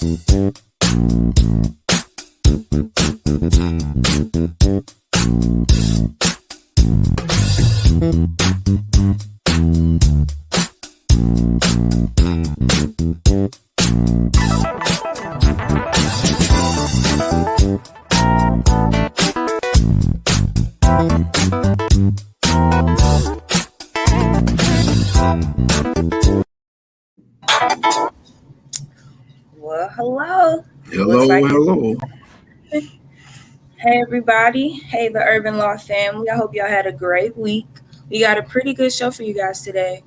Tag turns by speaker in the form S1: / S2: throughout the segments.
S1: Well, hello.
S2: Hello, hello.
S1: Hey, everybody. Hey, the Irvin Law family. I hope y'all had a great week. We got a pretty good show for you guys today.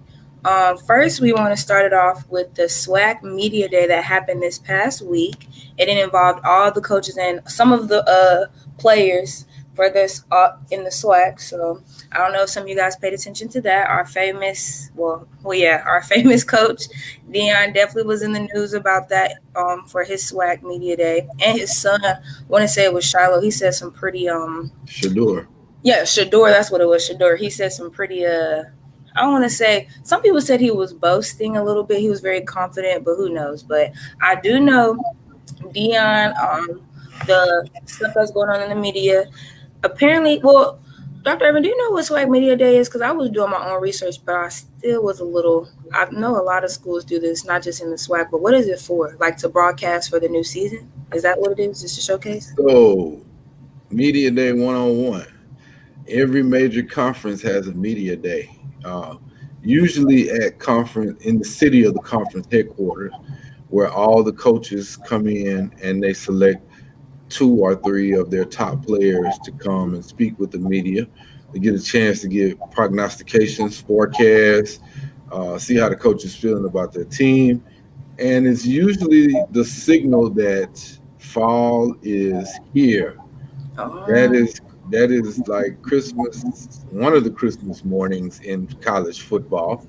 S1: First, we want to start it off with the SWAC Media Day that happened this past week. It involved all the coaches and some of the players for this in the SWAC. So I don't know if some of you guys paid attention to that. Our famous coach Dion definitely was in the news about that for his SWAC Media Day, and his son. I want to say it was Shiloh. He said some pretty
S2: Shador.
S1: Yeah, Shador. That's what it was. Shador. He said some pretty I don't want to say, some people said he was boasting a little bit. He was very confident, but who knows? But I do know Dion, the stuff that's going on in the media. Apparently, well, Dr. Irvin, do you know what SWAC Media Day is? Because I was doing my own research, but I still was I know a lot of schools do this, not just in the SWAC, but what is it for? Like to broadcast for the new season? Is that what it is? Just a showcase?
S2: So, Media Day 101. Every major conference has a Media Day. Usually at conference, in the city of the conference headquarters, where all the coaches come in and they select 2 or 3 of their top players to come and speak with the media. They get a chance to give prognostications, forecasts, see how the coach is feeling about their team. And it's usually the signal that fall is here. That is like Christmas, one of the Christmas mornings in college football.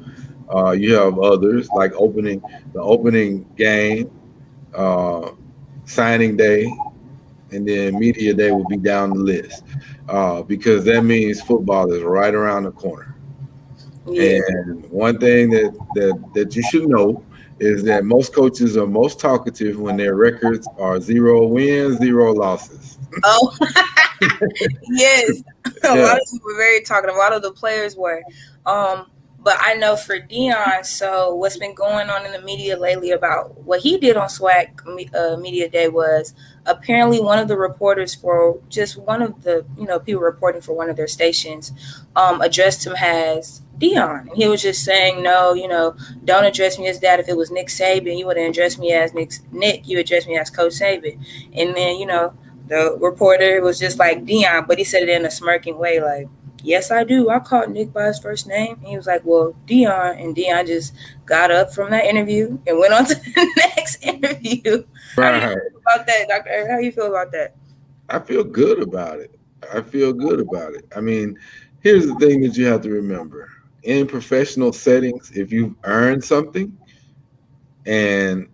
S2: You have others like the opening game, signing day, and then media day will be down the list because that means football is right around the corner. Yeah. And one thing that you should know is that most coaches are most talkative when their records are 0 wins, 0 losses.
S1: Oh, yes. A lot of people were very talkative. A lot of the players were. But I know for Dion, so what's been going on in the media lately about what he did on SWAC Media Day was apparently one of the reporters for just one of the, people reporting for one of their stations addressed him as Dion. He was just saying, no, don't address me as that. If it was Nick Saban, you wouldn't address me as Nick, you address me as Coach Saban. And then, the reporter was just like Dion, but he said it in a smirking way, like, yes, I do. I called Nick by his first name. And he was like, well, Dion. And Dion just got up from that interview and went on to the next interview.
S2: Right.
S1: How do you feel about that, Dr. Irvin? How do you feel about that?
S2: I feel good about it. I mean, here's the thing that you have to remember. In professional settings, if you've earned something and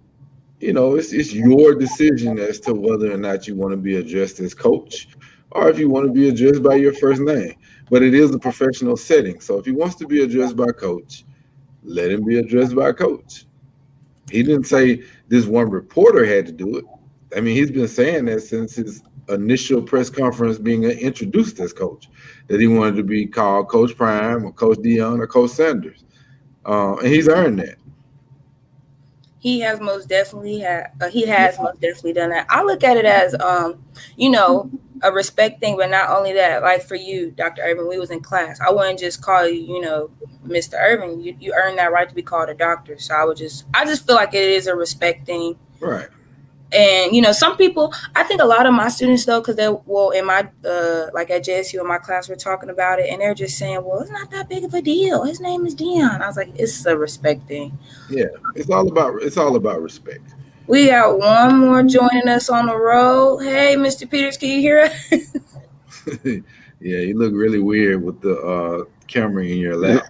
S2: it's your decision as to whether or not you want to be addressed as coach or if you want to be addressed by your first name. But it is a professional setting. So if he wants to be addressed by coach, let him be addressed by coach. He didn't say this one reporter had to do it. I mean, he's been saying that since his initial press conference being introduced as coach, that he wanted to be called Coach Prime or Coach Dion or Coach Sanders. And he's earned that.
S1: He has most definitely done that. I look at it as, a respect thing, but not only that, like for you, Dr. Irvin, we was in class. I wouldn't just call you, Mr. Irvin. You earned that right to be called a doctor. So I just feel like it is a respect thing.
S2: Right.
S1: And, some people, I think a lot of my students, though, because in my, like at JSU in my class, we're talking about it, and they're just saying, well, it's not that big of a deal. His name is Dion. I was like, it's a respect thing.
S2: Yeah, it's all about respect.
S1: We got one more joining us on the road. Hey, Mr. Peters, can you hear us?
S2: Yeah, you look really weird with the camera in your lap.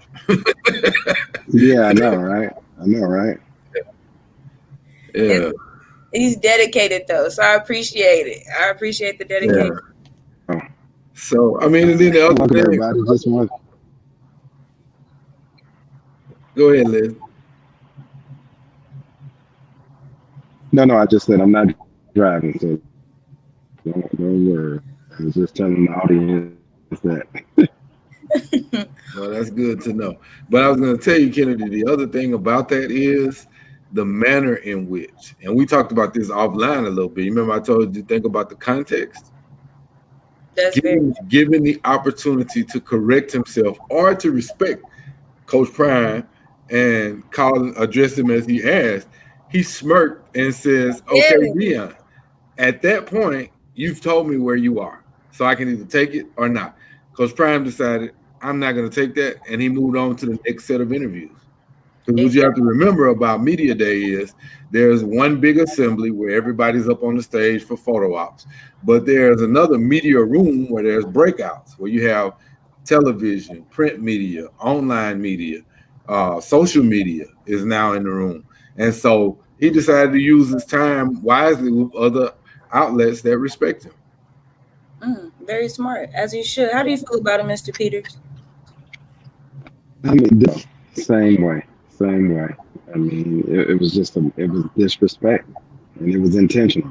S3: Yeah, I know, right?
S2: Yeah.
S1: He's dedicated, though, so I appreciate it. I appreciate the dedication.
S2: Yeah. So, I mean, and then the other thing. Go ahead, Liz.
S3: No, I just said I'm not driving, so don't worry. I was just telling the audience that.
S2: Well, that's good to know. But I was going to tell you, Kennedy, the other thing about that is the manner in which, and we talked about this offline a little bit. You remember I told you to think about the context?
S1: That's very
S2: Given the opportunity to correct himself or to respect Coach Prime and address him as he asked, he smirked and says, "Okay,
S1: yeah,
S2: Dion, at that point, you've told me where you are, so I can either take it or not." Coach Prime decided I'm not going to take that, and he moved on to the next set of interviews. Because what you have to
S1: exactly.
S2: remember about media day is there's one big assembly where everybody's up on the stage for photo ops, but there's another media room where there's breakouts where you have television, print media, online media, social media is now in the room, and so he decided to use his time wisely with other outlets that respect him.
S1: Very smart, as you should. How do you feel about it, Mr. Peters?
S3: I mean, same way. I mean, it was just it was disrespect, and it was intentional.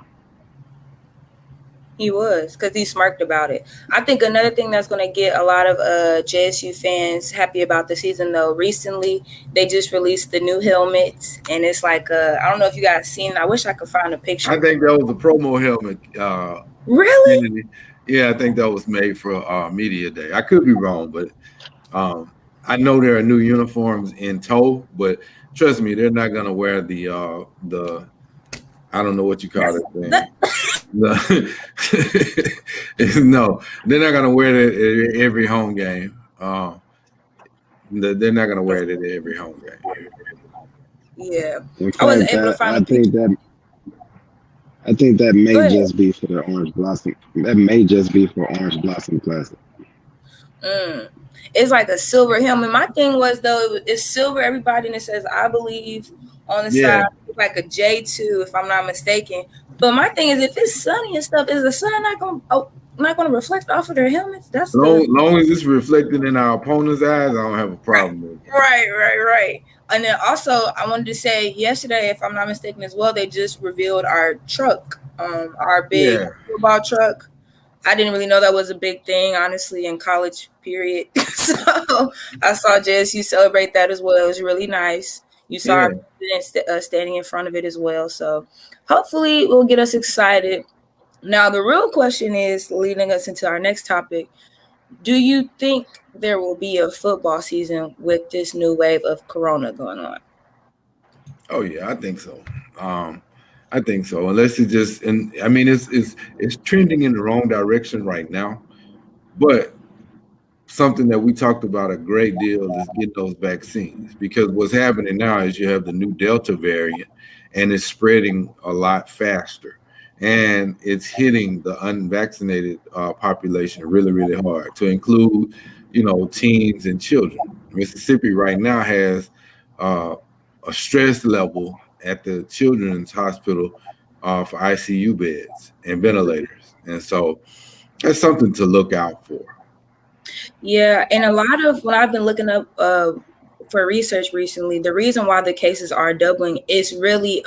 S1: He was, because he smirked about it. I think another thing that's going to get a lot of JSU fans happy about the season, though, recently they just released the new helmets, and it's like, I don't know if you guys seen it. I wish I could find a
S2: I
S1: picture.
S2: think that was a promo helmet.
S1: Really?
S2: Kennedy. Yeah, I think that was made for media day. I could be wrong, but I know there are new uniforms in tow. But trust me, they're not gonna wear the I don't know what you call
S1: That's
S2: it thing.
S1: that,
S2: No, they're not gonna wear it at every home game. They're not gonna wear it at every home game.
S1: yeah.
S3: In
S1: I wasn't
S3: fact,
S1: able to find a picture.
S3: I think that
S1: Go
S3: may
S1: ahead.
S3: just be for the Orange Blossom. That may just be for Orange Blossom Classic.
S1: Mm. It's like a silver helmet. My thing was though, it's silver everybody, and it says I believe on the side,
S2: Yeah,
S1: it's like a J2 if I'm not mistaken. But my thing is, if it's sunny and stuff, is the sun not gonna reflect off of their helmets? That's the
S2: long as it's reflected in our opponent's eyes, I don't have a
S1: right,
S2: problem with it.
S1: right. And then also, I wanted to say yesterday, if I'm not mistaken as well, they just revealed our truck, our big
S2: Yeah,
S1: football truck. I didn't really know that was a big thing, honestly, in college, period. So I saw JSU celebrate that as well. It was really nice. You saw
S2: yeah.
S1: our president standing in front of it as well. So hopefully it will get us excited. Now, the real question is leading us into our next topic. Do you think there will be a football season with this new wave of corona going on?
S2: Oh yeah, I think so. Um, I think so. Unless it just, and I mean, it's trending in the wrong direction right now. But something that we talked about a great deal is getting those vaccines, because what's happening now is you have the new Delta variant, and it's spreading a lot faster, and it's hitting the unvaccinated population really, really hard, to include, teens and children. Mississippi right now has uh, a stress level at the children's hospital for ICU beds and ventilators, and so that's something to look out for.
S1: Yeah, and a lot of what I've been looking up for research recently, the reason why the cases are doubling is really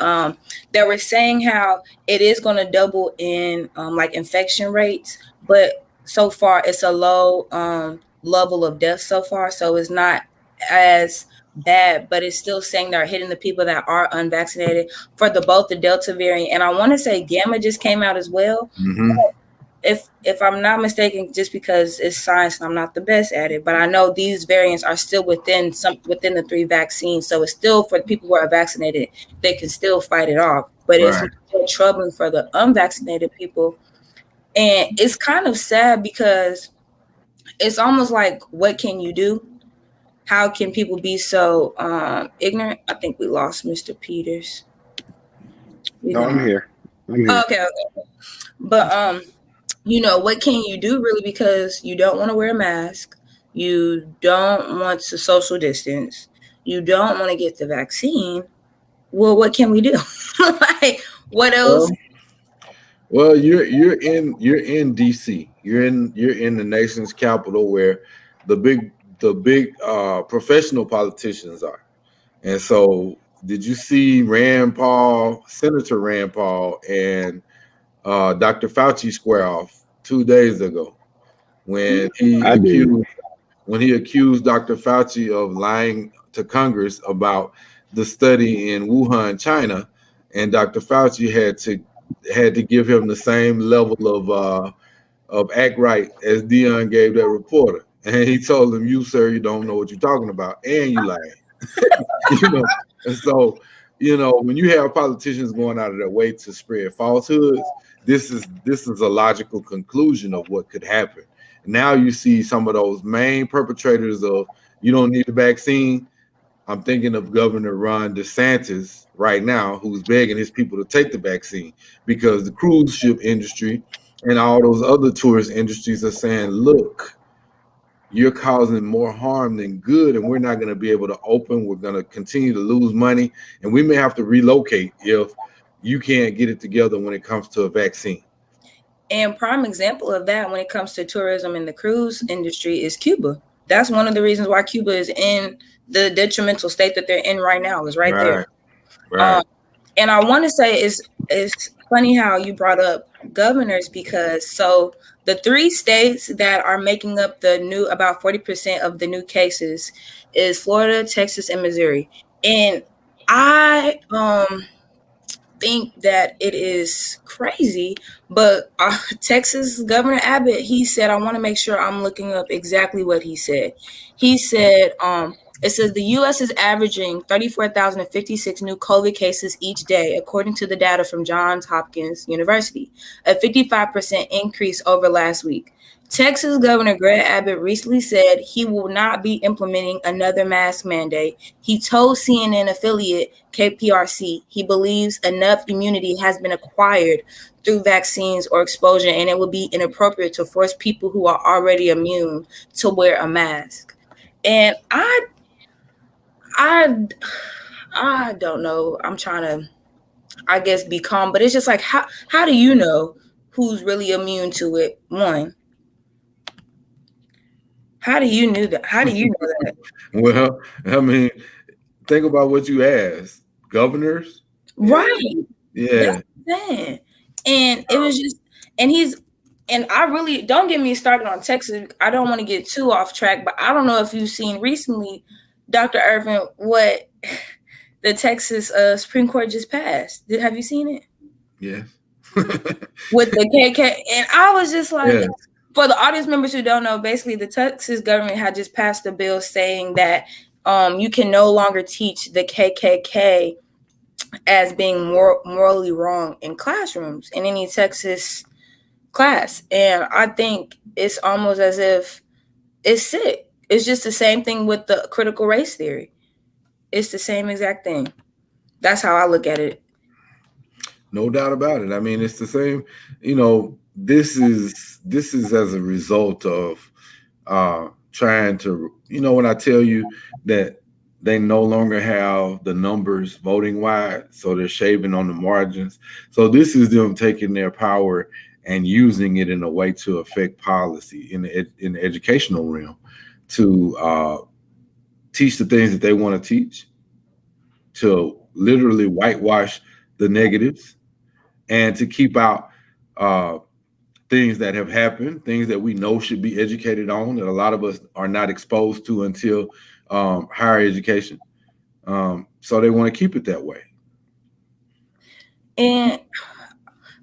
S1: they were saying how it is going to double in like infection rates, but so far it's a low level of death so far, so it's not as bad, but it's still saying they're hitting the people that are unvaccinated for both the Delta variant, and I want to say Gamma just came out as well.
S2: Hmm.
S1: If I'm not mistaken, just because it's science and I'm not the best at it, but I know these variants are still within the three vaccines, so it's still for the people who are vaccinated, they can still fight it off. But it's
S2: Right.
S1: more troubling for the unvaccinated people, and it's kind of sad because it's almost like, what can you do? How can people be so ignorant? I think we lost Mr. Peters. We
S3: No, I'm
S1: gone.
S3: here. I'm
S1: Oh,
S3: here.
S1: okay. But what can you do really, because you don't want to wear a mask, you don't want to social distance, you don't want to get the vaccine. Well, what can we do? Like, what else?
S2: Well, well, you're in DC. You're in the nation's capital, where the big professional politicians are, and so Did you see Senator Rand Paul, and Dr. Fauci square off 2 days ago when he
S3: I did.
S2: accused Dr. Fauci of lying to Congress about the study in Wuhan, China, and Dr. Fauci had to give him the same level of act right as Dion gave that reporter, and he told him, "You sir, you don't know what you're talking about, and you lying." you know, and so when you have politicians going out of their way to spread falsehoods, this is a logical conclusion of what could happen. Now you see some of those main perpetrators of you don't need the vaccine. I'm thinking of Governor Ron DeSantis right now, who's begging his people to take the vaccine because the cruise ship industry and all those other tourist industries are saying, look, you're causing more harm than good, and we're not going to be able to open. We're going to continue to lose money, and we may have to relocate if you can't get it together when it comes to a vaccine.
S1: And prime example of that when it comes to tourism in the cruise industry is Cuba. That's one of the reasons why Cuba is in the detrimental state that they're in right now, is right there.
S2: Right.
S1: And I want to say it's funny how you brought up governors, because so the 3 states that are making up the new about 40% of the new cases is Florida, Texas, and Missouri. And I think that it is crazy, but Texas Governor Abbott, he said, I want to make sure I'm looking up exactly what he said. He said, it says the U.S. is averaging 34,056 new COVID cases each day, according to the data from Johns Hopkins University, a 55% increase over last week. Texas Governor Greg Abbott recently said he will not be implementing another mask mandate. He told CNN affiliate KPRC he believes enough immunity has been acquired through vaccines or exposure, and it would be inappropriate to force people who are already immune to wear a mask. And I don't know. I'm trying to, I guess, be calm, but it's just like, how do you know who's really immune to it? One. How do you know that? How do you know that?
S2: Well, I mean, think about what you asked. Governors?
S1: Right.
S2: Yeah.
S1: And it was just, and I really, don't get me started on Texas. I don't want to get too off track, but I don't know if you've seen recently, Dr. Irvin, what the Texas Supreme Court just passed. Have you seen it?
S2: Yes.
S1: With the KK. And I was just like, yes. For the audience members who don't know, basically the Texas government had just passed a bill saying that you can no longer teach the KKK as being morally wrong in classrooms in any Texas class. And I think it's almost as if it's sick. It's just the same thing with the critical race theory. It's the same exact thing. That's how I look at it.
S2: No doubt about it. I mean, it's the same, this is as a result of trying to, when I tell you that they no longer have the numbers voting wide, so they're shaving on the margins. So this is them taking their power and using it in a way to affect policy in the educational realm, to teach the things that they want to teach, to literally whitewash the negatives, and to keep out things that have happened, things that we know should be educated on, that a lot of us are not exposed to until higher education. So they want to keep it that way.
S1: And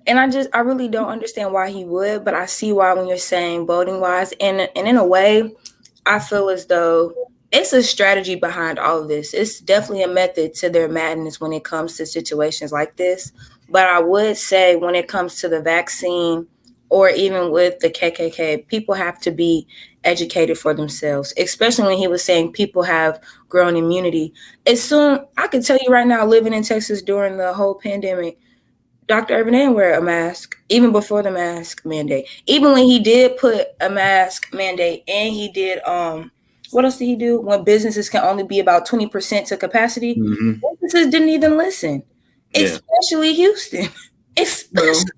S1: I really don't understand why he would, but I see why when you're saying voting wise. And in a way, I feel as though it's a strategy behind all of this. It's definitely a method to their madness when it comes to situations like this. But I would say when it comes to the vaccine, or even with the KKK, people have to be educated for themselves, especially when he was saying people have grown immunity. I can tell you right now, living in Texas during the whole pandemic, Dr. Irvin didn't wear a mask, even before the mask mandate. Even when he did put a mask mandate, and he did, what else did he do? When businesses can only be about 20% to capacity, businesses didn't even listen, especially Houston. Especially.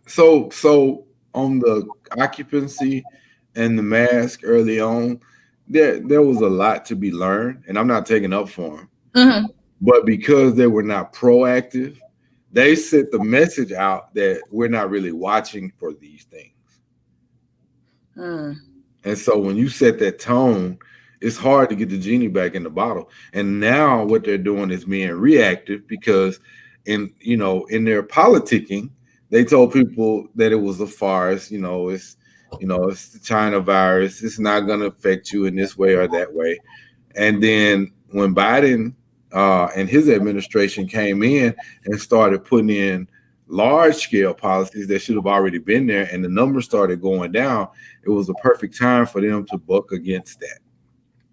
S2: So on the occupancy and the mask early on, there was a lot to be learned, and I'm not taking up for them.
S1: Mm-hmm.
S2: But because they were not proactive, they sent the message out that we're not really watching for these things.
S1: Mm.
S2: And so when you set that tone, it's hard to get the genie back in the bottle. And now what they're doing is being reactive because in their politicking, they told people that it was a farce, it's the China virus, it's not gonna affect you in this way or that way. And then when Biden and his administration came in and started putting in large scale policies that should have already been there and the numbers started going down, it was a perfect time for them to buck against that.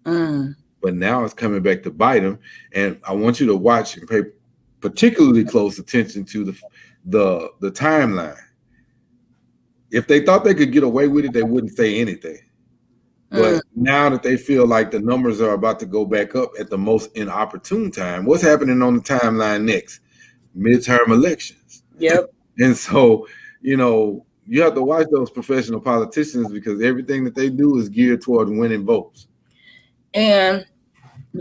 S1: Mm.
S2: But now it's coming back to bite them. And I want you to watch and pay particularly close attention to the timeline. If they thought they could get away with it, they wouldn't say anything. But now that they feel like the numbers are about to go back up at the most inopportune time, what's happening on the timeline next? Midterm elections.
S1: Yep.
S2: And so, you have to watch those professional politicians because everything that they do is geared toward winning votes.
S1: And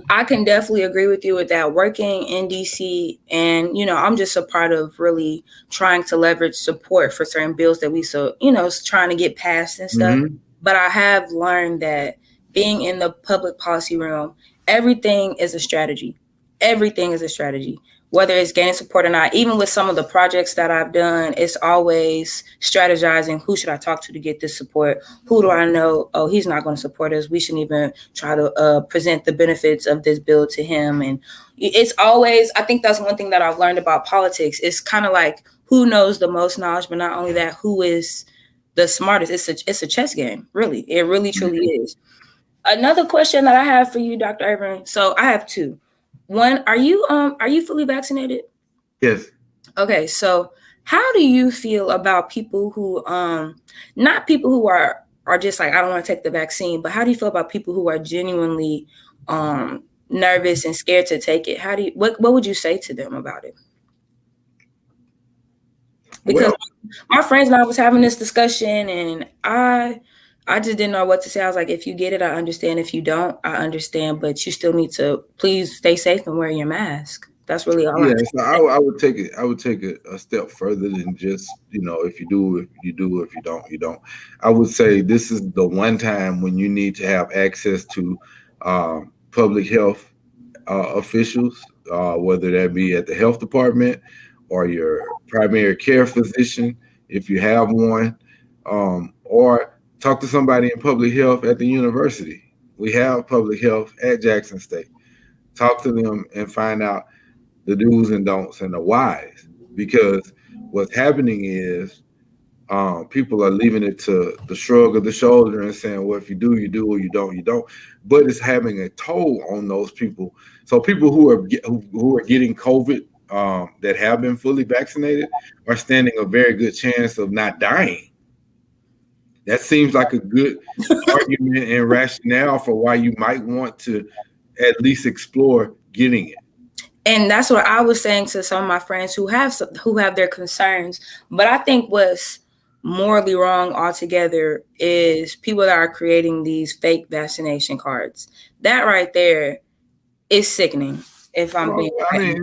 S1: I can definitely agree with you with that. Working in DC, and I'm just a part of really trying to leverage support for certain bills that we trying to get passed and stuff.
S2: Mm-hmm.
S1: But I have learned that being in the public policy realm, everything is a strategy. Everything is a strategy, whether it's gaining support or not. Even with some of the projects that I've done, it's always strategizing. Who should I talk to get this support? Who do I know? Oh, he's not going to support us. We shouldn't even try to present the benefits of this bill to him. And it's always, I think that's one thing that I've learned about politics. It's kind of like who knows the most knowledge, but not only that, who is the smartest. It's a chess game, really. It really, truly is. Another question that I have for you, Dr. Irvin. So I have two. One, are you fully vaccinated?
S2: Yes.
S1: Okay, so how do you feel about people who not people who are just like, I don't want to take the vaccine, but how do you feel about people who are genuinely nervous and scared to take it? What would you say to them about it? Because my friends and I was having this discussion, and I just didn't know what to say. I was like, if you get it, I understand. If you don't, I understand. But you still need to please stay safe and wear your mask. That's really all.
S2: Yeah, so I would take it. I would take it a step further than just if you do, you do. If you don't, you don't. I would say this is the one time when you need to have access to public health officials, whether that be at the health department or your primary care physician, if you have one, or talk to somebody in public health at the university. We have public health at Jackson State. Talk to them and find out the do's and don'ts and the whys, because what's happening is people are leaving it to the shrug of the shoulder and saying, well, if you do, you do, or you don't, you don't. But it's having a toll on those people. So people who are getting COVID that have been fully vaccinated are standing a very good chance of not dying. That seems like a good argument and rationale for why you might want to at least explore getting it.
S1: And that's what I was saying to some of my friends who have their concerns. But I think what's morally wrong altogether is people that are creating these fake vaccination cards. That right there is sickening. If I'm being honest.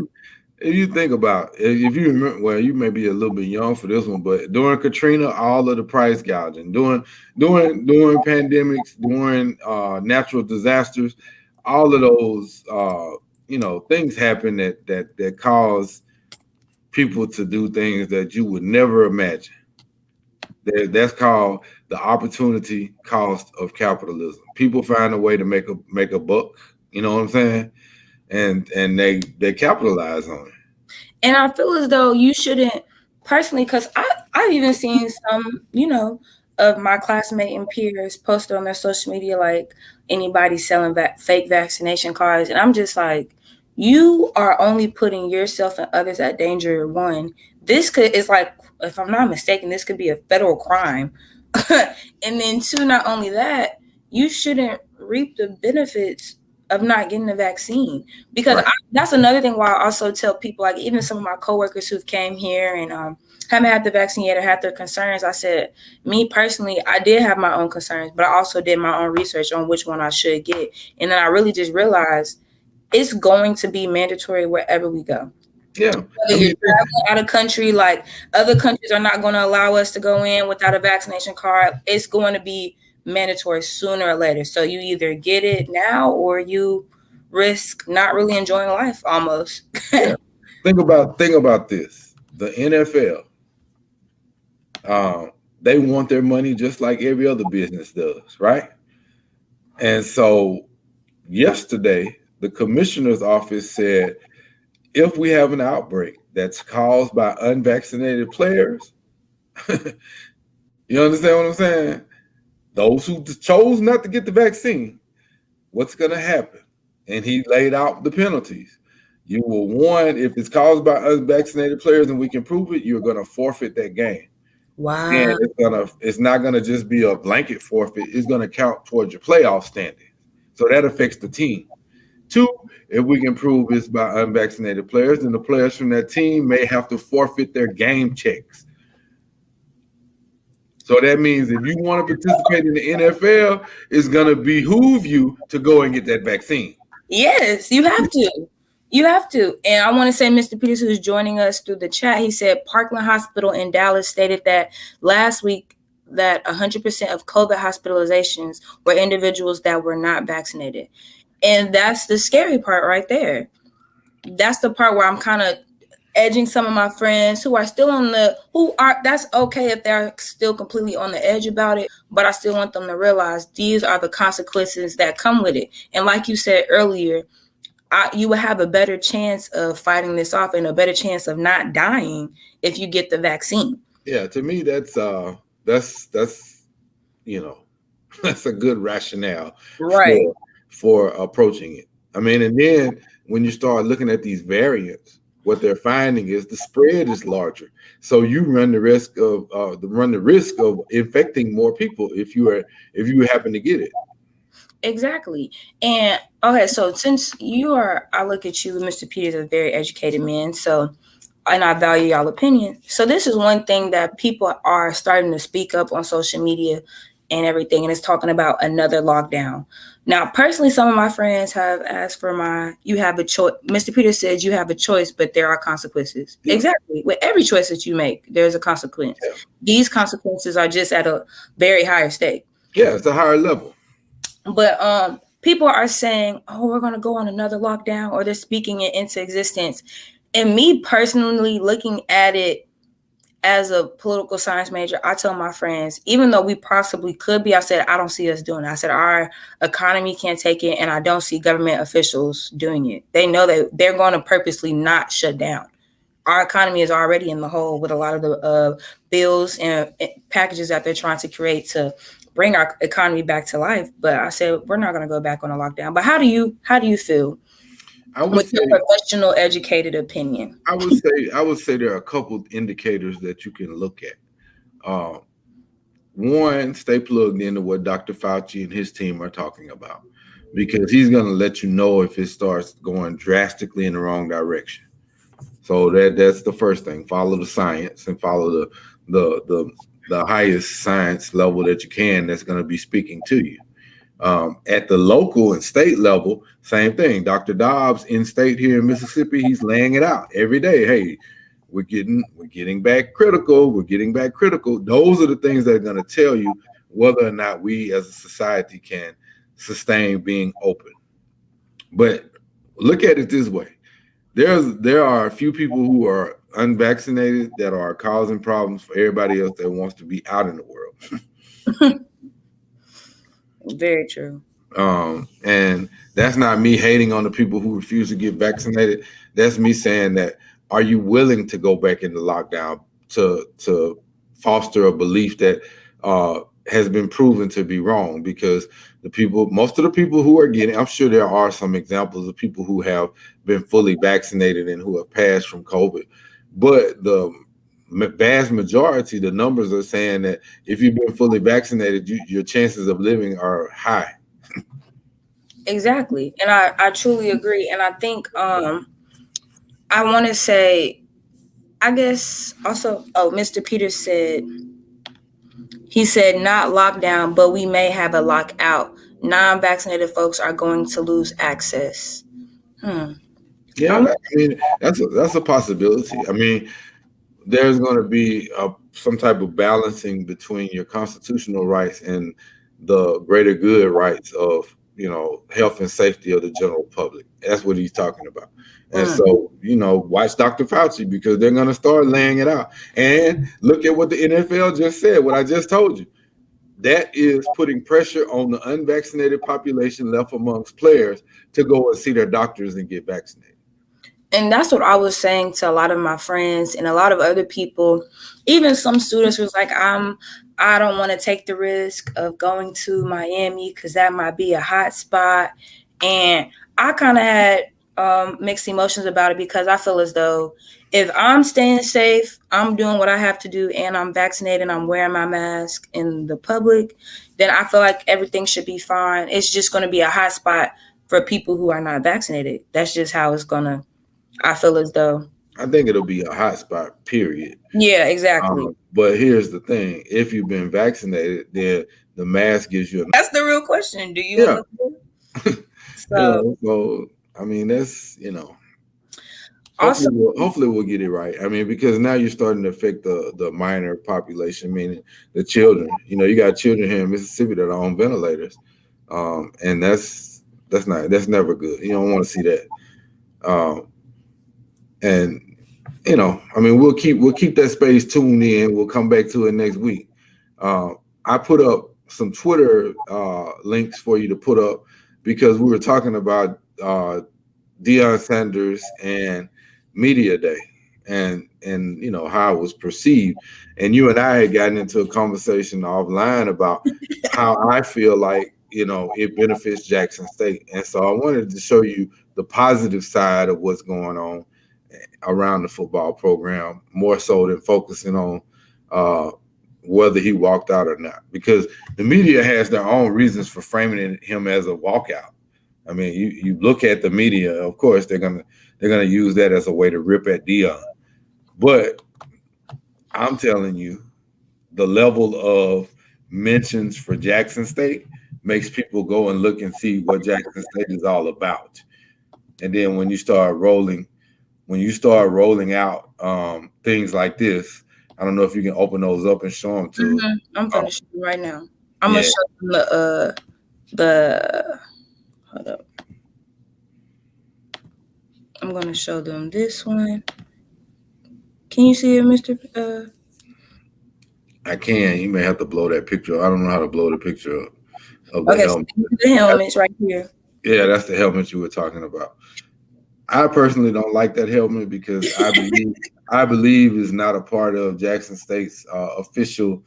S2: If you think about, if you remember, well, you may be a little bit young for this one, but during Katrina, all of the price gouging, during pandemics, during natural disasters, all of those things happen that cause people to do things that you would never imagine. That's called the opportunity cost of capitalism. People find a way to make a buck. You know what I'm saying? And they capitalize on it.
S1: And I feel as though you shouldn't personally, because I've even seen some, of my classmate and peers posted on their social media like anybody selling fake vaccination cards, and I'm just like, you are only putting yourself and others at danger. One, is like, if I'm not mistaken, this could be a federal crime. And then two, not only that, you shouldn't reap the benefits of not getting the vaccine, because that's another thing why I also tell people, like even some of my coworkers who've came here and haven't had the vaccine yet or had their concerns, I said, me personally, I did have my own concerns, but I also did my own research on which one I should get. And then I really just realized it's going to be mandatory wherever we go.
S2: Yeah.
S1: Whether you're traveling out of country, like other countries are not going to allow us to go in without a vaccination card. It's going to be mandatory sooner or later. So you either get it now or you risk not really enjoying life almost.
S2: Yeah. Think about this. The NFL, they want their money just like every other business does, right? And so yesterday, the commissioner's office said if we have an outbreak that's caused by unvaccinated players, you understand what I'm saying? Those who chose not to get the vaccine, what's going to happen? And he laid out the penalties. You will, one, if it's caused by unvaccinated players and we can prove it, you're going to forfeit that game.
S1: Wow.
S2: And it's not going to just be a blanket forfeit. It's going to count towards your playoff standing. So that affects the team. Two, if we can prove it's by unvaccinated players, then the players from that team may have to forfeit their game checks. So that means if you want to participate in the NFL, it's going to behoove you to go and get that vaccine.
S1: Yes, you have to. You have to. And I want to say Mr. Peters, who's joining us through the chat, he said Parkland Hospital in Dallas stated that last week that 100% of COVID hospitalizations were individuals that were not vaccinated. And that's the scary part right there. That's the part where I'm kind of edging some of my friends who are still that's okay if they're still completely on the edge about it, but I still want them to realize these are the consequences that come with it. And like you said earlier, you will have a better chance of fighting this off and a better chance of not dying if you get the vaccine.
S2: Yeah, to me, that's that's a good rationale,
S1: right,
S2: for approaching it. I mean, and then when you start looking at these variants, what they're finding is the spread is larger. So you run the risk of infecting more people if you happen to get it.
S1: Exactly. And okay, so since I look at you, Mr. Peters, as a very educated man. So, and I value y'all opinion. So this is one thing that people are starting to speak up on social media and everything, and it's talking about another lockdown. Now, personally, some of my friends have asked for you have a choice. Mr. Peters says you have a choice, but there are consequences. Yeah. Exactly. With every choice that you make, there's a consequence. Yeah. These consequences are just at a very higher stake.
S2: Yeah, it's a higher level.
S1: But people are saying, oh, we're going to go on another lockdown, or they're speaking it into existence. And me personally, looking at it as a political science major, I tell my friends, even though we possibly could be, I said, I don't see us doing it. I said, our economy can't take it, and I don't see government officials doing it. They know that they're going to purposely not shut down. Our economy is already in the hole with a lot of the bills and packages that they're trying to create to bring our economy back to life. But I said, we're not going to go back on a lockdown. But how do you feel? With your professional, educated opinion?
S2: I would say there are a couple indicators that you can look at. One, stay plugged into what Dr. Fauci and his team are talking about, because he's going to let you know if it starts going drastically in the wrong direction. So that's the first thing. Follow the science and follow the highest science level that you can that's going to be speaking to you. At the local and state level, same thing. Dr. Dobbs in state here in Mississippi, he's laying it out every day. Hey, we're getting back critical. We're getting back critical. Those are the things that are going to tell you whether or not we as a society can sustain being open. But look at it this way. There are a few people who are unvaccinated that are causing problems for everybody else that wants to be out in the world.
S1: Very true.
S2: And that's not me hating on the people who refuse to get vaccinated. That's me saying that, are you willing to go back into lockdown to foster a belief that has been proven to be wrong? Because most of the people who are getting, I'm sure there are some examples of people who have been fully vaccinated and who have passed from COVID, but the vast majority, the numbers are saying that if you've been fully vaccinated, your chances of living are high.
S1: Exactly. And I truly agree. And I think I want to say I guess also, Mr. Peters said, he said not lockdown, but we may have a lockout. Non-vaccinated folks are going to lose access.
S2: Yeah, I mean that's a possibility. I mean, there's going to be some type of balancing between your constitutional rights and the greater good rights of health and safety of the general public. That's what he's talking about. And so watch Dr. Fauci, because they're going to start laying it out. And look at what the NFL just said, what I just told you. That is putting pressure on the unvaccinated population left amongst players to go and see their doctors and get vaccinated.
S1: And that's what I was saying to a lot of my friends and a lot of other people. Even some students was like, I don't want to take the risk of going to Miami because that might be a hot spot. And I kind of had mixed emotions about it, because I feel as though if I'm staying safe, I'm doing what I have to do, and I'm vaccinated, I'm wearing my mask in the public, then I feel like everything should be fine. It's just going to be a hot spot for people who are not vaccinated. That's just how it's going to, I feel as though.
S2: I think it'll be a hot spot, period.
S1: Yeah, exactly.
S2: But here's the thing. If you've been vaccinated, then the mask gives you
S1: That's the real question. Do you want
S2: to so I mean, that's, hopefully we'll get it right. I mean, because now you're starting to affect the minor population, meaning the children. You got children here in Mississippi that are on ventilators. And that's never good. You don't want to see that. And I mean, we'll keep that space tuned in. We'll come back to it next week. I put up some Twitter links for you to put up, because we were talking about Deion Sanders and Media Day and how it was perceived. And you and I had gotten into a conversation offline about how I feel like it benefits Jackson State. And so I wanted to show you the positive side of what's going on around the football program, more so than focusing on whether he walked out or not, because the media has their own reasons for framing him as a walkout. I mean, you look at the media, of course, they're gonna use that as a way to rip at Deion. But I'm telling you, the level of mentions for Jackson State makes people go and look and see what Jackson State is all about. And then when you start rolling out things like this, I don't know if you can open those up and show them to.
S1: Mm-hmm. I'm going to show you right now. I'm going to show them the hold up. I'm going to show them this one. Can you see it, Mr.
S2: I can. You may have to blow that picture. I don't know how to blow the picture up of the helmet.
S1: So the helmet's right here.
S2: Yeah, that's the helmet you were talking about. I personally don't like that helmet, because I believe is not a part of Jackson State's official,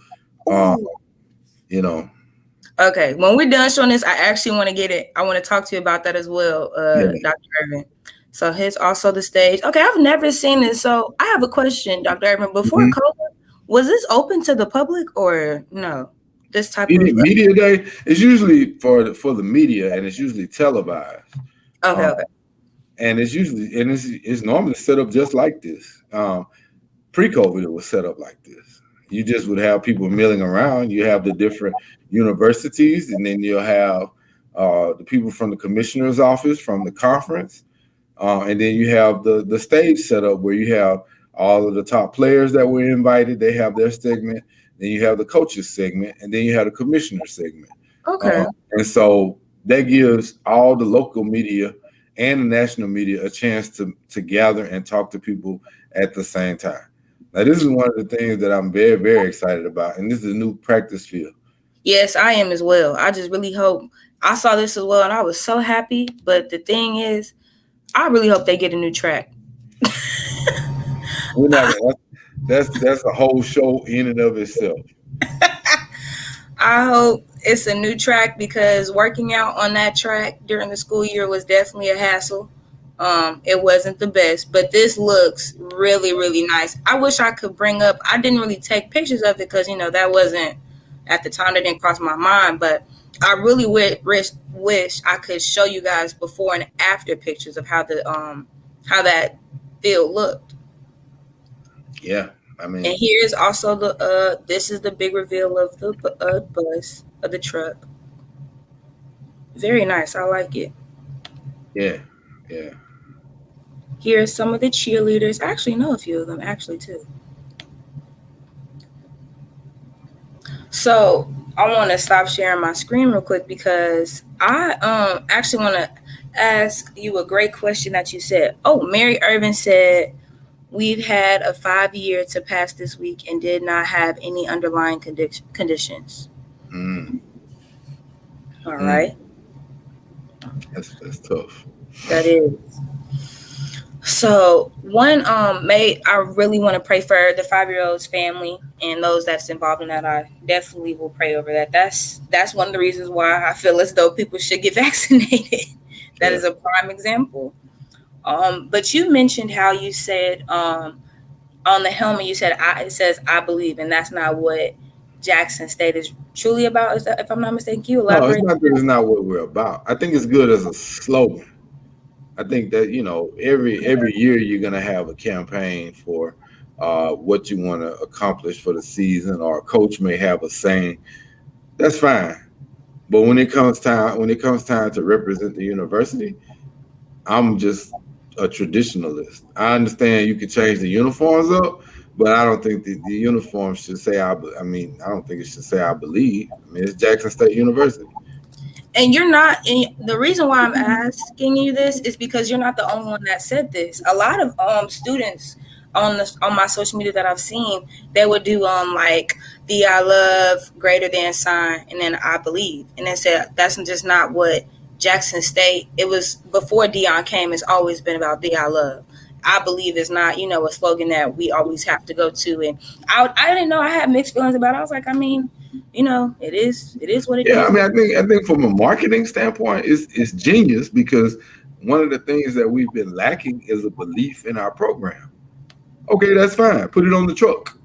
S1: Okay, when we're done showing this, I actually want to get it. I want to talk to you about that as well, Dr. Irvin. So here's also the stage. Okay, I've never seen this. So I have a question, Dr. Irvin. Before COVID, was this open to the public or no? This type of
S2: media day is usually for the media, and it's usually televised.
S1: Okay.
S2: And it's normally set up just like this. Pre-COVID, it was set up like this. You just would have people milling around. You have the different universities, and then you'll have the people from the commissioner's office, from the conference, and then you have the stage set up where you have all of the top players that were invited. They have their segment. Then you have the coaches segment, and then you have the commissioner segment.
S1: Okay.
S2: And so that gives all the local media and the national media a chance to gather and talk to people at the same time. Now, this is one of the things that I'm very, very excited about, and this is a new practice field.
S1: Yes, I am as well. I just really hope. I saw this as well, and I was so happy. But the thing is, I really hope they get a new track.
S2: That's a whole show in and of itself.
S1: I hope it's a new track, because working out on that track during the school year was definitely a hassle. It wasn't the best, but this looks really, really nice. I wish I could bring up, I didn't really take pictures of it because, that wasn't, at the time, that didn't cross my mind, but I really wish I could show you guys before and after pictures of how that field looked.
S2: Yeah, I
S1: And
S2: mean,
S1: here's also the this is the big reveal of the bus of the truck. Very nice. I like it.
S2: yeah, yeah.
S1: Here's some of the cheerleaders. I actually know a few of them actually too. So I want to stop sharing my screen real quick because I actually want to ask you a great question that you said. Oh, Mary Irvin said we've had a 5 year to pass this week and did not have any underlying conditions.
S2: Mm,
S1: All
S2: mm,
S1: right,
S2: that's tough.
S1: that is. So one made I really want to pray for the 5 year old's family and those that's involved in that. I definitely will pray over that. That's one of the reasons why I feel as though people should get vaccinated. That
S2: Yeah.
S1: is a prime example. But you mentioned how you said on the helmet you said it says I believe, and that's not what Jackson State is truly about. Is that, if I'm not mistaken? Can you
S2: No, it's
S1: elaborate?
S2: not that it's not what we're about. I think it's good as a slogan. I think that every year you're gonna have a campaign for what you want to accomplish for the season, or a coach may have a saying. That's fine. But when it comes time to represent the university, I'm just a traditionalist. I understand you can change the uniforms up, but I don't think the uniforms should say I mean, I don't think it should say I believe. I mean, it's Jackson State University.
S1: And you're not, and the reason why I'm asking you this is because you're not the only one that said this. A lot of students on my social media that I've seen, they would do like the I love greater than sign and then I believe. And they said that's just not what Jackson State, it was before Dion came, it's always been about the I love. I believe is not, a slogan that we always have to go to. And I didn't know, I had mixed feelings about it. I was like, I mean, it is what it
S2: Yeah, I
S1: is.
S2: mean, I think from a marketing standpoint, it's genius because one of the things that we've been lacking is a belief in our program. Okay, that's fine. Put it on the truck.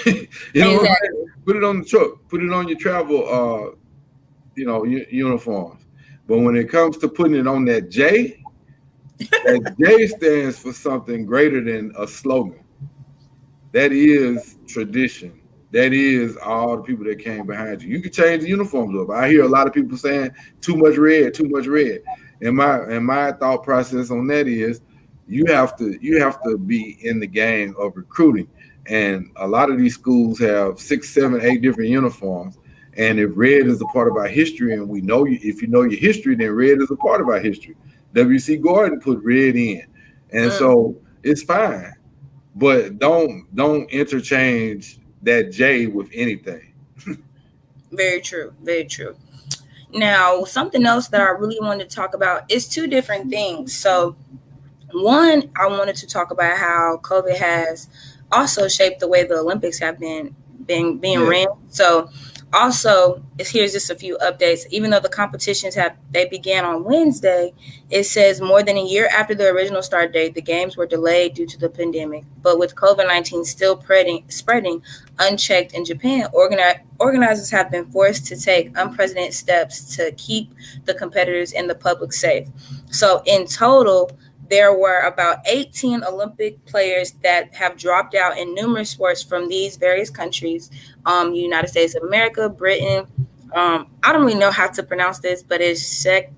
S2: You know what I'm saying?
S1: Exactly.
S2: Put it on the truck. Put it on your travel, uniforms. But when it comes to putting it on that J stands for something greater than a slogan. That is tradition. That is all the people that came behind you. You can change the uniforms up. I hear a lot of people saying too much red, too much red. And my thought process on that is you have to be in the game of recruiting. And a lot of these schools have 6, 7, 8 different uniforms. And if red is a part of our history, and we know if you know your history, then red is a part of our history. W.C. Gordon put red in, and
S1: Mm,
S2: so it's fine. But don't interchange that J with anything.
S1: very true. Very true. Now, something else that I really wanted to talk about is two different things. So, one, I wanted to talk about how COVID has also shaped the way the Olympics have been being
S2: Yeah.
S1: ran. So, also, here's just a few updates. Even though the competitions they began on Wednesday, it says more than a year after the original start date, the games were delayed due to the pandemic. But with COVID-19 still spreading unchecked in Japan, organizers have been forced to take unprecedented steps to keep the competitors and the public safe. So, in total, there were about 18 Olympic players that have dropped out in numerous sports from these various countries, United States of America, Britain. I don't really know how to pronounce this, but it's Czech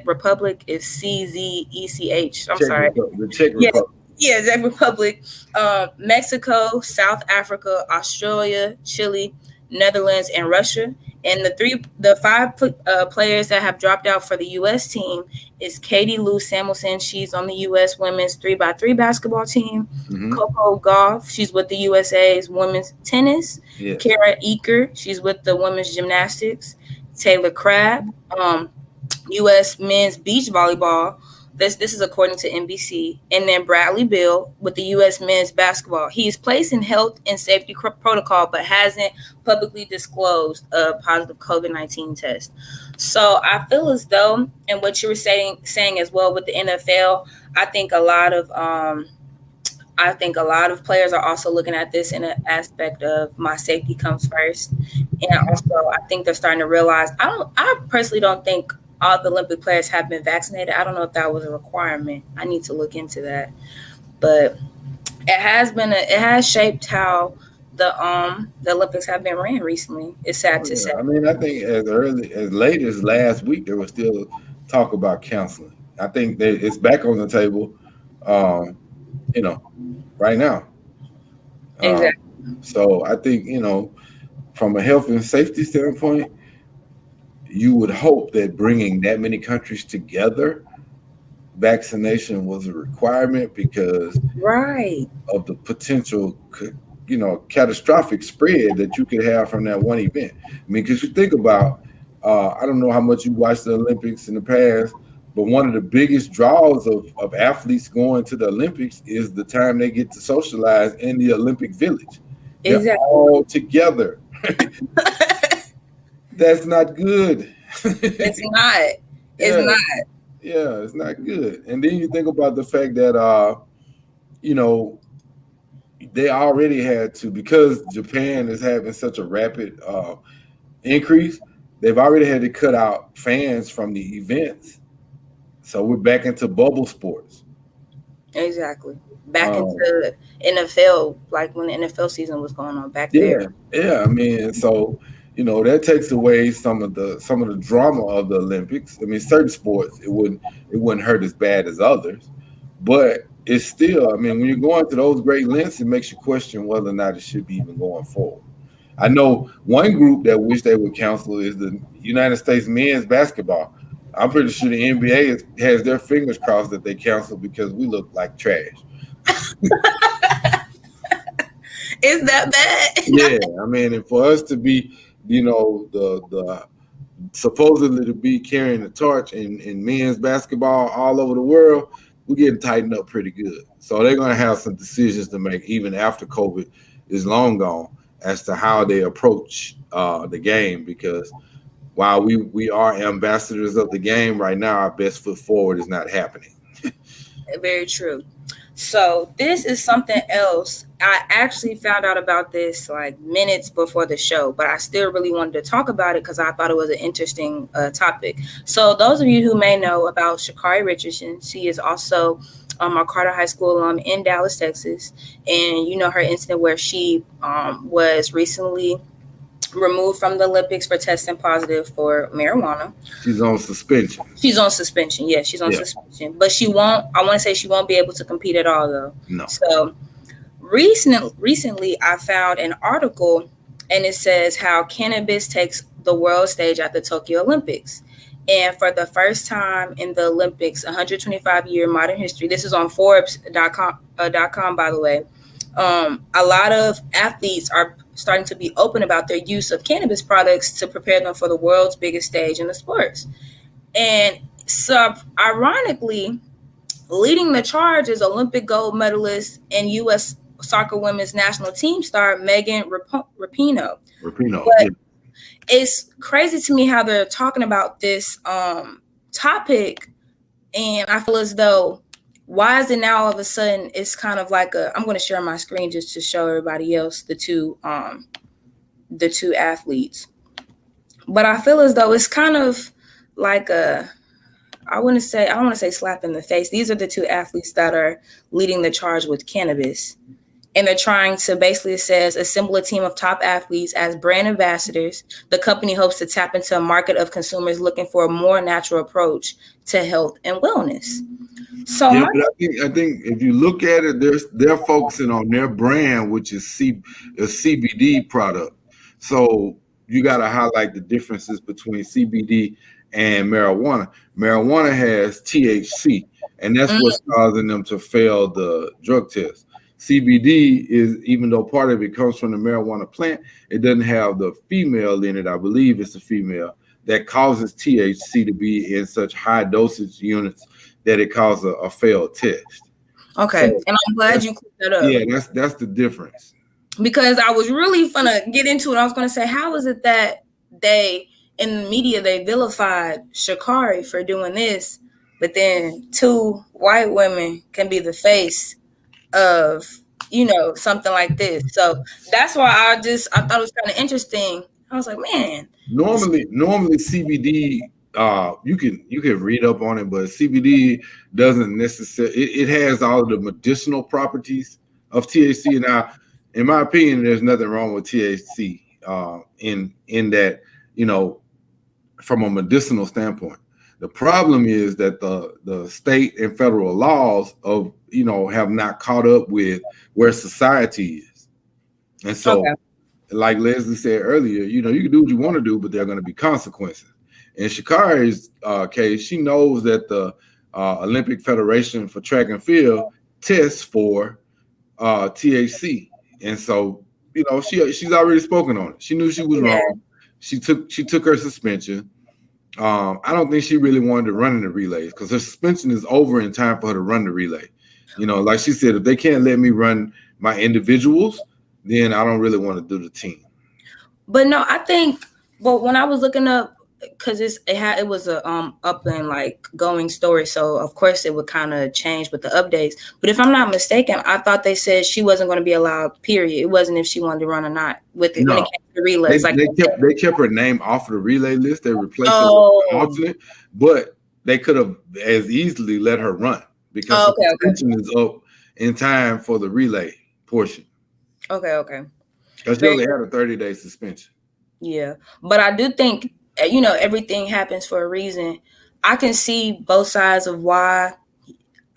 S1: Republic is CZECH. I'm sorry.
S2: The Czech
S1: Yeah,
S2: Republic.
S1: yeah, Czech Republic, Mexico, South Africa, Australia, Chile, Netherlands, and Russia. And the five players that have dropped out for the U.S. team is Katie Lou Samuelson. She's on the U.S. women's 3x3 basketball team.
S2: Mm-hmm.
S1: Coco Gauff, she's with the USA's women's tennis.
S2: Yes.
S1: Kara Eaker, she's with the women's gymnastics. Taylor Crabb, U.S. men's beach volleyball. This is according to NBC. And then Bradley Bill with the U.S. men's basketball. He is placed in health and safety protocol, but hasn't publicly disclosed a positive COVID-19 test. So I feel as though, and what you were saying as well with the NFL, I think a lot of players are also looking at this in an aspect of my safety comes first. And also I think they're starting to realize I personally don't think all the Olympic players have been vaccinated. I don't know if that was a requirement. I need to look into that. But It has shaped how the Olympics have been ran recently. It's sad
S2: Oh,
S1: to say.
S2: yeah. I mean, I think as late as last week, there was still talk about counseling. I think that it's back on the table, um, you know, right now. Um,
S1: Exactly.
S2: so I think, from a health and safety standpoint, you would hope that bringing that many countries together, vaccination was a requirement because
S1: Right.
S2: of the potential, catastrophic spread that you could have from that one event. I mean, because you think about, I don't know how much you watched the Olympics in the past, but one of the biggest draws of athletes going to the Olympics is the time they get to socialize in the Olympic Village. They're
S1: Exactly.
S2: all together. That's not good.
S1: It's not. It's
S2: Yeah,
S1: not.
S2: yeah, it's not good. And then you think about the fact that you know, they already had to, because Japan is having such a rapid increase. They've already had to cut out fans from the events, so we're back into bubble sports.
S1: Exactly. Back
S2: Um,
S1: into NFL, like when the NFL season was going on back there.
S2: yeah, yeah. I mean, so that takes away some of the drama of the Olympics. I mean, certain sports it wouldn't hurt as bad as others, but it's still. I mean, when you're going to those great lengths, it makes you question whether or not it should be even going forward. I know one group that wish they would cancel is the United States men's basketball. I'm pretty sure the NBA has their fingers crossed that they cancel because we look like trash.
S1: Is that bad?
S2: Yeah, I mean, and for us to be, the supposedly to be carrying the torch in men's basketball all over the world, we're getting tightened up pretty good. So they're going to have some decisions to make even after COVID is long gone as to how they approach the game. Because while we are ambassadors of the game right now, our best foot forward is not happening.
S1: Very true. So this is something else. I actually found out about this like minutes before the show, but I still really wanted to talk about it because I thought it was an interesting topic. So those of you who may know about Shakari Richardson, she is also a Carter High School alum in Dallas, Texas, and you know her incident where she was recently removed from the Olympics for testing positive for marijuana.
S2: She's on suspension.
S1: She's on suspension. Yeah, she's on
S2: Yeah,
S1: suspension. But she won't, I want to say she won't be able to compete at all though.
S2: no.
S1: So recently I found an article and it says how cannabis takes the world stage at the Tokyo Olympics. And for the first time in the Olympics, 125-year modern history, this is on Forbes.com, by the way. A lot of athletes are starting to be open about their use of cannabis products to prepare them for the world's biggest stage in the sports. And so, ironically, leading the charge is Olympic gold medalist and U.S. soccer women's national team star Megan Rapinoe.
S2: Rapino.
S1: But
S2: Yeah.
S1: it's crazy to me how they're talking about this topic, and I feel as though why is it now all of a sudden it's kind of like a I'm going to share my screen just to show everybody else the two athletes. But I feel as though it's kind of like a I don't want to say slap in the face. These are the two athletes that are leading the charge with cannabis. And they're trying to basically, it says, assemble a team of top athletes as brand ambassadors. The company hopes to tap into a market of consumers looking for a more natural approach to health and wellness. So
S2: Yeah, but I think if you look at it, they're focusing on their brand, which is a CBD product. So you got to highlight the differences between CBD and marijuana. Marijuana has THC, and that's what's causing them to fail the drug test. CBD is, even though part of it comes from the marijuana plant, it doesn't have the female in it. I believe it's the female that causes THC to be in such high dosage units that it caused a failed test.
S1: okay,
S2: So
S1: and I'm glad you cleared that up.
S2: yeah, that's the difference.
S1: Because I was really gonna get into it. I was gonna say, how is it that they in the media they vilified Shakari for doing this, but then two white women can be the face of something like this. So that's why I thought it was kind of interesting. I was like, man,
S2: Normally CBD, you can read up on it, but CBD doesn't necessarily. It has all of the medicinal properties of THC. Now, in my opinion, there's nothing wrong with THC in that, from a medicinal standpoint. The problem is that the state and federal laws have not caught up with where society is. And so, like Leslie said earlier, you can do what you want to do, but there are going to be consequences. In Sha'Cari's case, she knows that the Olympic Federation for Track and Field tests for THC, and so she's already spoken on it. She knew she was wrong. She took her suspension. I don't think she really wanted to run in the relays because her suspension is over in time for her to run the relay. Like she said, if they can't let me run my individuals, then I don't really want to do the team.
S1: But no, I think. But when I was looking up, because it was a up and like going story, so of course it would kind of change with the updates. But if I'm not mistaken, I thought they said she wasn't going to be allowed. Period. It wasn't if she wanted to run or not with it when it came to the relays.
S2: They kept her name off of the relay list. They replaced her with alternate, but they could have as easily let her run because the suspension is up in time for the relay portion.
S1: Okay.
S2: Because she only had a 30-day suspension.
S1: Yeah, but I do think everything happens for a reason. I can see both sides of why.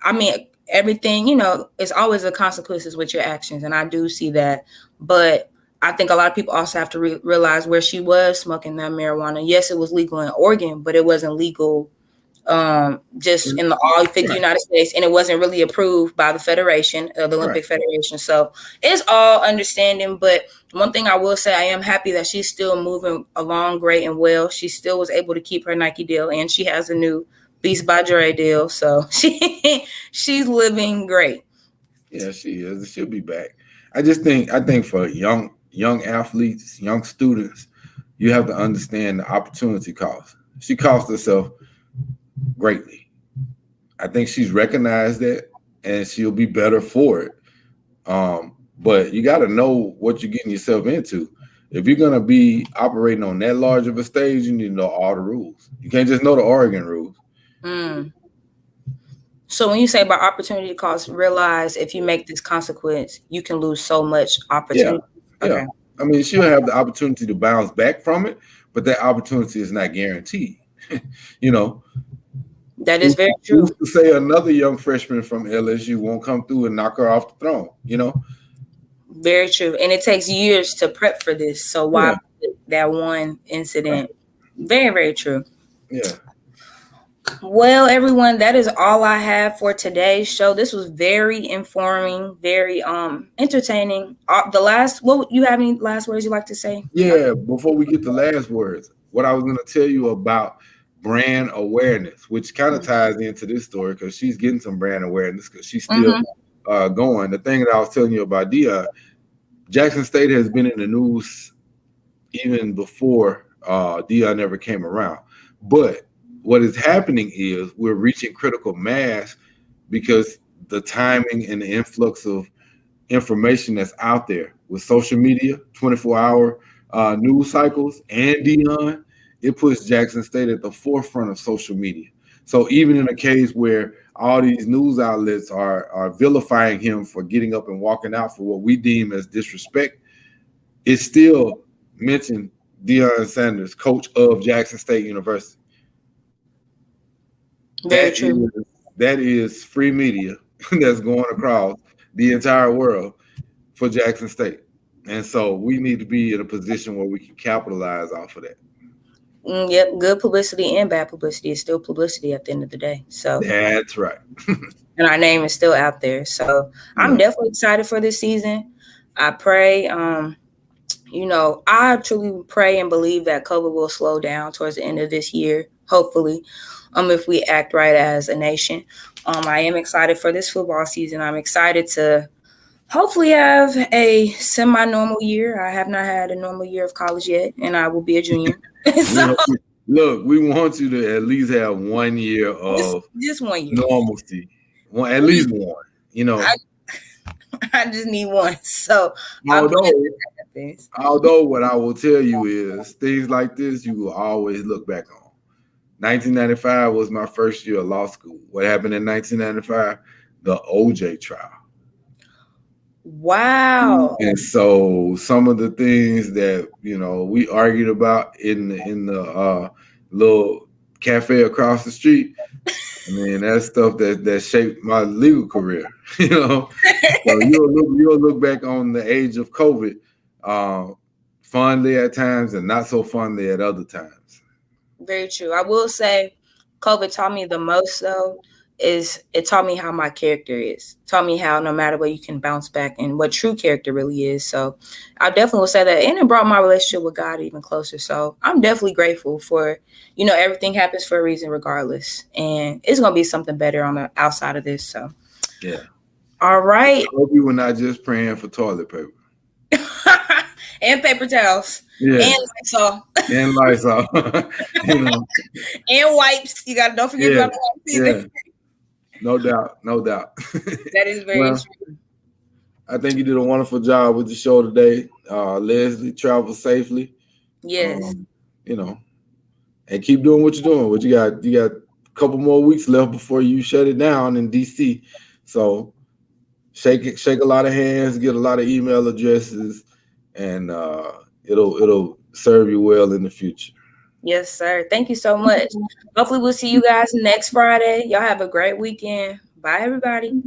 S1: I mean, everything, it's always the consequences with your actions, and I do see that. But I think a lot of people also have to realize where she was smoking that marijuana. Yes, it was legal in Oregon, but it wasn't legal just in all 50 United States, and it wasn't really approved by the Federation, the Olympic Federation. So it's all understanding. But one thing I will say, I am happy that she's still moving along great and well. She still was able to keep her Nike deal, and she has a new Beats by Dre deal. So she's living great.
S2: Yeah, she is. She'll be back. I think for young athletes, young students, you have to understand the opportunity cost. She cost herself greatly. I think she's recognized that, and she'll be better for it. But you got to know what you're getting yourself into. If you're going to be operating on that large of a stage, you need to know all the rules. You can't just know the Oregon rules.
S1: So when you say about opportunity cost, realize if you make this consequence, you can lose so much opportunity.
S2: Yeah. Okay. I mean, she'll have the opportunity to bounce back from it, but that opportunity is not guaranteed.
S1: That is very true.
S2: Who's to say another young freshman from LSU won't come through and knock her off the throne,
S1: Very true. And it takes years to prep for this. So why that one incident? Right. Very, very true.
S2: Yeah.
S1: Well, everyone, that is all I have for today's show. This was very informing, very entertaining. What you have any last words you'd like to say?
S2: Yeah, before we get to last words, what I was going to tell you about brand awareness, which kind of ties into this story because she's getting some brand awareness because she's still going. The thing that I was telling you about Dion, Jackson State has been in the news even before Dion ever came around. But what is happening is we're reaching critical mass because the timing and the influx of information that's out there with social media, 24-hour news cycles, and Dion, it puts Jackson State at the forefront of social media. So even in a case where all these news outlets are vilifying him for getting up and walking out for what we deem as disrespect, it still mentioned Deion Sanders, coach of Jackson State University.
S1: Very true.
S2: That is free media that's going across the entire world for Jackson State. And so we need to be in a position where we can capitalize off of that.
S1: Yep, good publicity and bad publicity is still publicity at the end of the day. So
S2: that's right.
S1: And our name is still out there. So I'm definitely excited for this season. I pray, I truly pray and believe that COVID will slow down towards the end of this year, hopefully, if we act right as a nation. I am excited for this football season. I'm excited to hopefully have a semi-normal year. I have not had a normal year of college yet, and I will be a junior.
S2: Look, we want you to at least have 1 year of
S1: just 1 year
S2: normalcy. At least one.
S1: I just need one. So
S2: although what I will tell you is things like this you will always look back on. 1995 was my first year of law school. What happened in 1995? The OJ trial.
S1: Wow.
S2: And so some of the things that we argued about in the little cafe across the street, I mean, that's stuff that shaped my legal career. So you'll look back on the age of COVID fondly at times and not so fondly at other times.
S1: Very true. I will say COVID taught me the most though is it taught me how my character is. Taught me how no matter what you can bounce back and what true character really is. So I definitely will say that. And it brought my relationship with God even closer. So I'm definitely grateful for, everything happens for a reason regardless. And it's gonna be something better on the outside of this. So
S2: yeah.
S1: All right.
S2: I hope you were not just praying for toilet paper.
S1: And paper towels.
S2: Yeah.
S1: And Lysol.
S2: And Lysol.
S1: And wipes. You gotta don't forget about the wipes either.
S2: Yeah. No doubt.
S1: That is very true.
S2: I think you did a wonderful job with the show today. Leslie, travel safely.
S1: Yes.
S2: And keep doing what you're doing. What you got a couple more weeks left before you shut it down in DC. So shake a lot of hands, get a lot of email addresses, and it'll serve you well in the future.
S1: Yes, sir. Thank you so much. Hopefully we'll see you guys next Friday. Y'all have a great weekend. Bye, everybody.